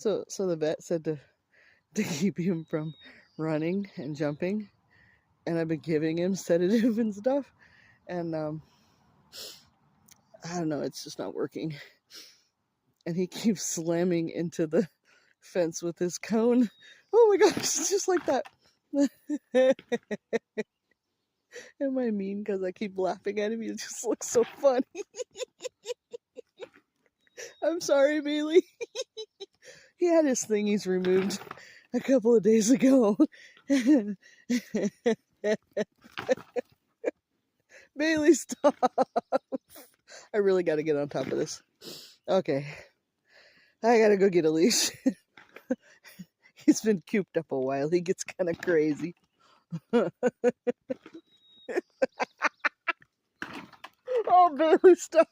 So the vet said to keep him from running and jumping, and I've been giving him sedative and stuff, and I don't know, it's just not working. And he keeps slamming into the fence with his cone. Oh my gosh, just like that. Am I mean because I keep laughing at him? He just looks so funny. I'm sorry, Bailey. He had his thingies removed a couple of days ago. Bailey, stop. I really got to get on top of this. Okay. I got to go get a leash. He's been cooped up a while. He gets kind of crazy. Oh, Bailey, stop.